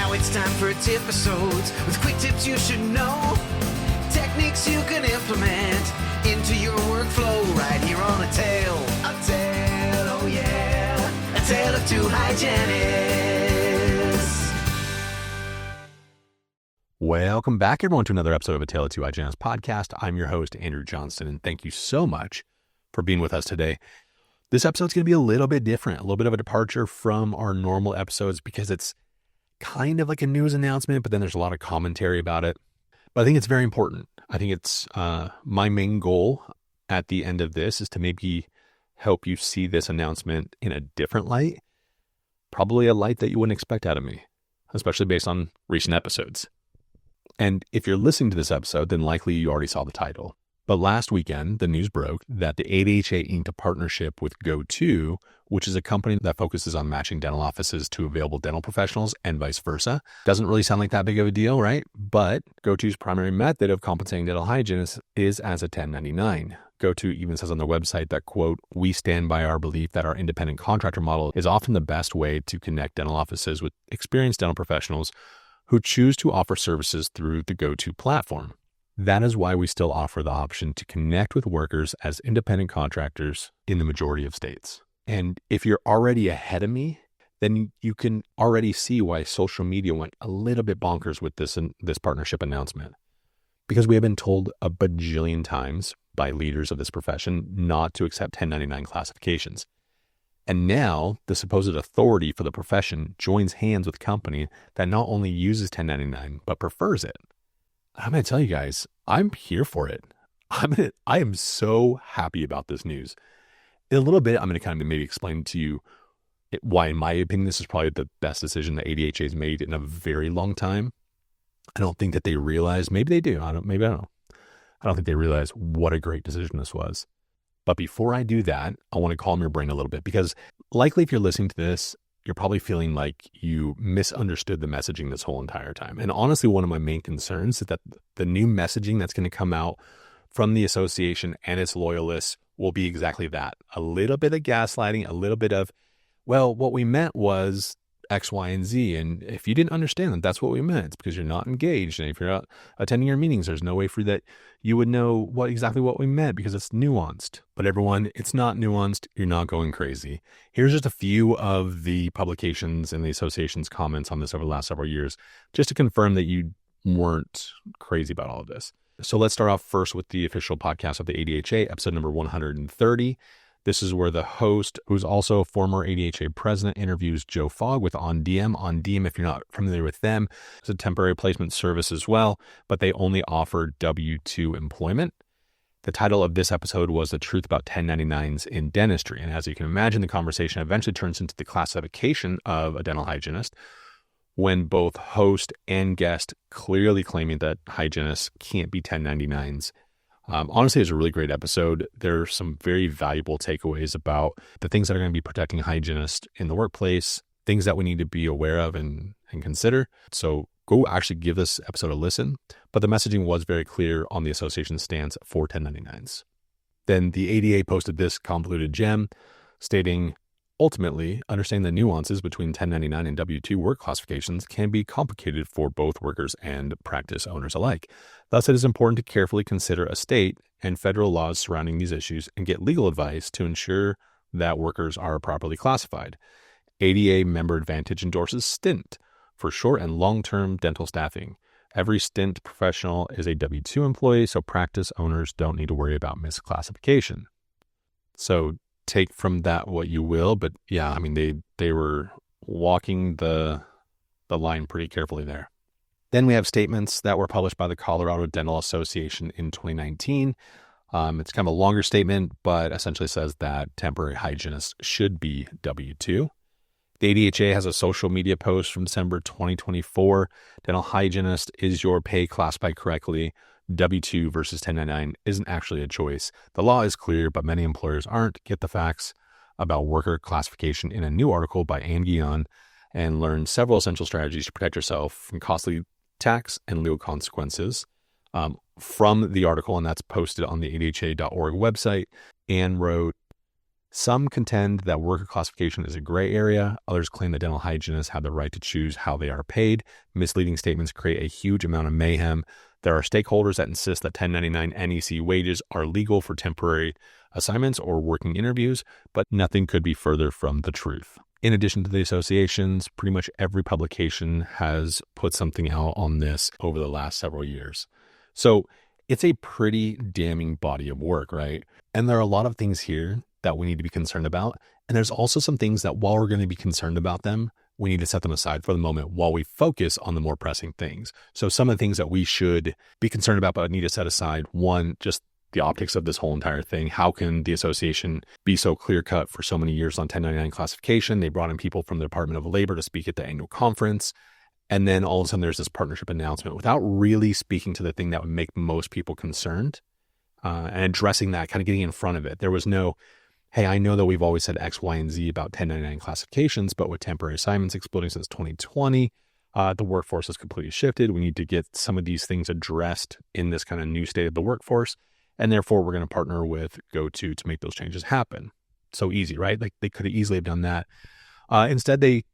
Now it's time for tip-episodes with quick tips you should know. Techniques you can implement into your workflow right here on A Tale, oh yeah, A Tale of Two Hygienists. Welcome back, everyone, to another episode of A Tale of Two Hygienists podcast. I'm your host, Andrew Johnston, and thank you so much for being with us today. This episode's going to be a little bit different, a little bit of a departure from our normal episodes because it's kind of like a news announcement, but then there's a lot of commentary about it. But I think it's very important. I think it's my main goal at the end of this is to maybe help you see this announcement in a different light, probably a light that you wouldn't expect out of me, especially based on recent episodes. And if you're listening to this episode, then likely you already saw the title. But last weekend, the news broke that the ADHA inked a partnership with GoTu, which is a company that focuses on matching dental offices to available dental professionals and vice versa. Doesn't really sound like that big of a deal, right? But GoTu's primary method of compensating dental hygienists is as a 1099. GoTu even says on their website that, quote, "We stand by our belief that our independent contractor model is often the best way to connect dental offices with experienced dental professionals who choose to offer services through the GoTu platform. That is why we still offer the option to connect with workers as independent contractors in the majority of states." And if you're already ahead of me, then you can already see why social media went a little bit bonkers with this partnership announcement. Because we have been told a bajillion times by leaders of this profession not to accept 1099 classifications. And now the supposed authority for the profession joins hands with a company that not only uses 1099, but prefers it. I'm going to tell you guys, I'm here for it. I am so happy about this news. In a little bit, I'm going to kind of maybe explain to you why, in my opinion, this is probably the best decision that ADHA has made in a very long time. I don't think that they realize, maybe they do. I don't think they realize what a great decision this was. But before I do that, I want to calm your brain a little bit because likely if you're listening to this, you're probably feeling like you misunderstood the messaging this whole entire time. And honestly, one of my main concerns is that the new messaging that's going to come out from the association and its loyalists will be exactly that. A little bit of gaslighting, a little bit of, well, what we meant was X, Y, and Z. And if you didn't understand that that's what we meant, it's because you're not engaged. And if you're not attending your meetings, there's no way for that you would know exactly what we meant because it's nuanced. But everyone, it's not nuanced. You're not going crazy. Here's just a few of the publications and the association's comments on this over the last several years, just to confirm that you weren't crazy about all of this. So let's start off first with the official podcast of the ADHA, episode number 130. This is where the host, who's also a former ADHA president, interviews Joe Fogg with On Diem. On Diem, if you're not familiar with them, it's a temporary placement service as well, but they only offer W-2 employment. The title of this episode was The Truth About 1099s in Dentistry. And as you can imagine, the conversation eventually turns into the classification of a dental hygienist, when both host and guest clearly claiming that hygienists can't be 1099s. Honestly, it's a really great episode. There are some very valuable takeaways about the things that are going to be protecting hygienists in the workplace, things that we need to be aware of and consider. So go actually give this episode a listen. But the messaging was very clear on the association's stance for 1099s. Then the ADA posted this convoluted gem stating, ultimately, understanding the nuances between 1099 and W-2 work classifications can be complicated for both workers and practice owners alike. Thus, it is important to carefully consider a state and federal laws surrounding these issues and get legal advice to ensure that workers are properly classified. ADA Member Advantage endorses stint for short and long-term dental staffing. Every stint professional is a W-2 employee, so practice owners don't need to worry about misclassification. So take from that what you will, but yeah, I mean, they were walking the line pretty carefully there. Then we have statements that were published by the Colorado Dental Association in 2019. It's kind of a longer statement, but essentially says that temporary hygienists should be W-2. The ADHA has a social media post from December 2024. Dental hygienist, is your pay classified correctly? W-2 versus 1099 isn't actually a choice. The law is clear, but many employers aren't. Get the facts about worker classification in a new article by Ann Guion and learn several essential strategies to protect yourself from costly tax and legal consequences from the article, and that's posted on the ADHA.org website. Ann wrote, Some contend that worker classification is a gray area. Others claim that dental hygienists have the right to choose how they are paid. Misleading statements create a huge amount of mayhem. There are stakeholders that insist that 1099 NEC wages are legal for temporary assignments or working interviews, but nothing could be further from the truth. In addition to the associations, pretty much every publication has put something out on this over the last several years. So it's a pretty damning body of work, right? And there are a lot of things here that we need to be concerned about. And there's also some things that while we're going to be concerned about them, we need to set them aside for the moment while we focus on the more pressing things. So some of the things that we should be concerned about but need to set aside, one, just the optics of this whole entire thing. How can the association be so clear-cut for so many years on 1099 classification? They brought in people from the Department of Labor to speak at the annual conference. And then all of a sudden there's this partnership announcement without really speaking to the thing that would make most people concerned and addressing that, kind of getting in front of it. There was no, hey, I know that we've always said X, Y, and Z about 1099 classifications, but with temporary assignments exploding since 2020, the workforce has completely shifted. We need to get some of these things addressed in this kind of new state of the workforce. And therefore, we're going to partner with GoTo to make those changes happen. So easy, right? Like they could have easily have done that. Instead, they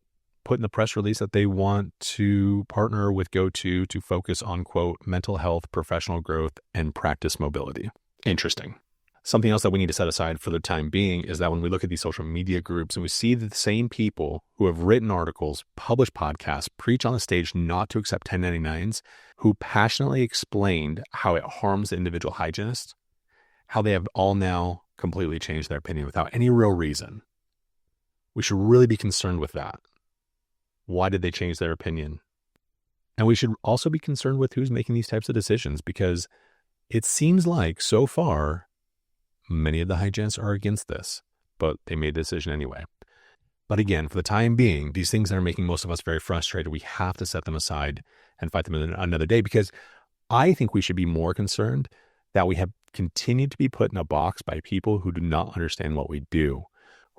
put in the press release that they want to partner with GoTo to focus on, quote, mental health, professional growth, and practice mobility. Interesting. Something else that we need to set aside for the time being is that when we look at these social media groups and we see the same people who have written articles, published podcasts, preach on the stage not to accept 1099s, who passionately explained how it harms the individual hygienist, how they have all now completely changed their opinion without any real reason. We should really be concerned with that. Why did they change their opinion? And we should also be concerned with who's making these types of decisions, because it seems like so far, many of the hygienists are against this, but they made the decision anyway. But again, for the time being, these things that are making most of us very frustrated, we have to set them aside and fight them another day, because I think we should be more concerned that we have continued to be put in a box by people who do not understand what we do,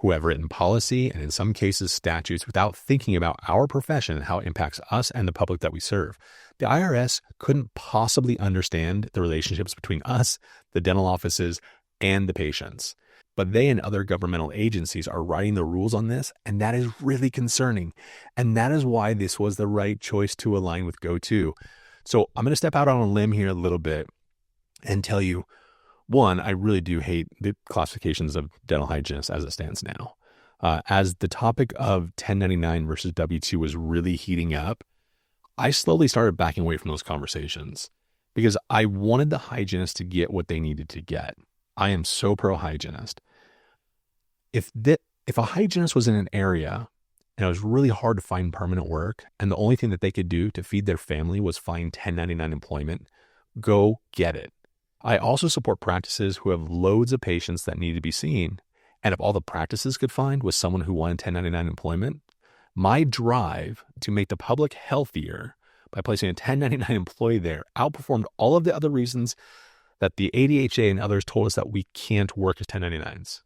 who have written policy and in some cases statutes without thinking about our profession and how it impacts us and the public that we serve. The IRS couldn't possibly understand the relationships between us, the dental offices, and the patients. But they and other governmental agencies are writing the rules on this, and that is really concerning. And that is why this was the right choice to align with GoTo. So I'm going to step out on a limb here a little bit and tell you, one, I really do hate the classifications of dental hygienists as it stands now. As the topic of 1099 versus W-2 was really heating up, I slowly started backing away from those conversations because I wanted the hygienists to get what they needed to get. I am so pro-hygienist. If a hygienist was in an area and it was really hard to find permanent work and the only thing that they could do to feed their family was find 1099 employment, go get it. I also support practices who have loads of patients that need to be seen. And if all the practices could find was someone who wanted 1099 employment, my drive to make the public healthier by placing a 1099 employee there outperformed all of the other reasons that the ADHA and others told us that we can't work as 1099s.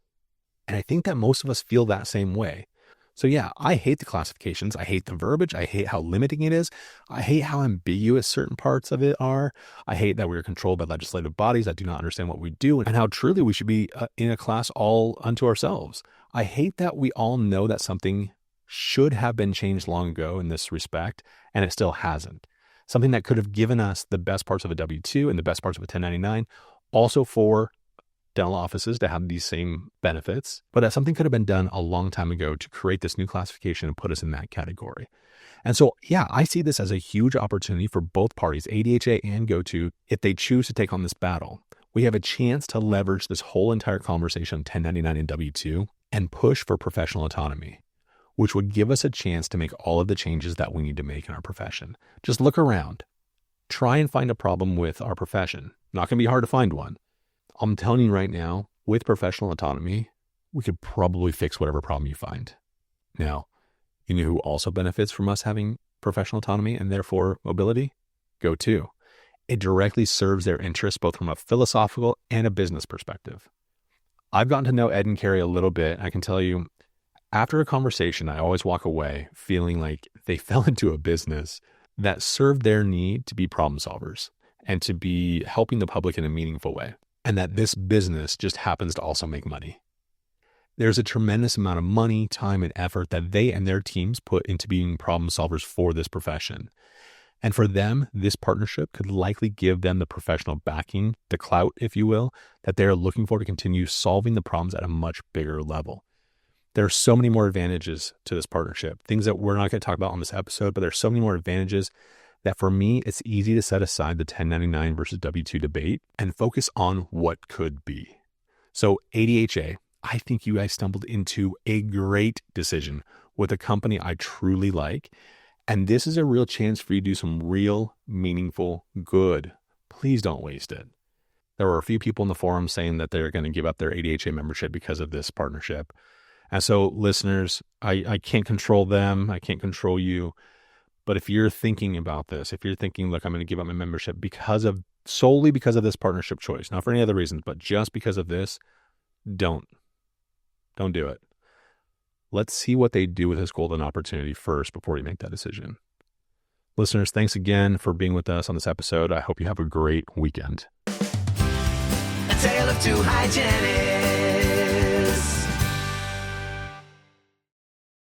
And I think that most of us feel that same way. So yeah, I hate the classifications. I hate the verbiage. I hate how limiting it is. I hate how ambiguous certain parts of it are. I hate that we're controlled by legislative bodies that do not understand what we do and how truly we should be in a class all unto ourselves. I hate that we all know that something should have been changed long ago in this respect, and it still hasn't. Something that could have given us the best parts of a W-2 and the best parts of a 1099, also for dental offices to have these same benefits, but that something could have been done a long time ago to create this new classification and put us in that category. And so, yeah, I see this as a huge opportunity for both parties, ADHA and GoTo, if they choose to take on this battle. We have a chance to leverage this whole entire conversation on 1099 and W-2 and push for professional autonomy, which would give us a chance to make all of the changes that we need to make in our profession. Just look around. Try and find a problem with our profession. Not going to be hard to find one. I'm telling you right now, with professional autonomy, we could probably fix whatever problem you find. Now, you know who also benefits from us having professional autonomy and therefore mobility? GoTo. It directly serves their interests both from a philosophical and a business perspective. I've gotten to know Ed and Carrie a little bit. I can tell you, after a conversation, I always walk away feeling like they fell into a business that served their need to be problem solvers and to be helping the public in a meaningful way. And that this business just happens to also make money. There's a tremendous amount of money, time, and effort that they and their teams put into being problem solvers for this profession. And for them, this partnership could likely give them the professional backing, the clout, if you will, that they're looking for to continue solving the problems at a much bigger level. There are so many more advantages to this partnership, things that we're not going to talk about on this episode, but there's so many more advantages that for me, it's easy to set aside the 1099 versus W-2 debate and focus on what could be. So ADHA, I think you guys stumbled into a great decision with a company I truly like. And this is a real chance for you to do some real, meaningful good. Please don't waste it. There were a few people in the forum saying that they're going to give up their ADHA membership because of this partnership. And so listeners, I can't control them. I can't control you. But if you're thinking about this, if you're thinking, look, I'm going to give up my membership solely because of this partnership choice, not for any other reasons, but just because of this, don't do it. Let's see what they do with this golden opportunity first before you make that decision. Listeners, thanks again for being with us on this episode. I hope you have a great weekend. A tale of two hygienics.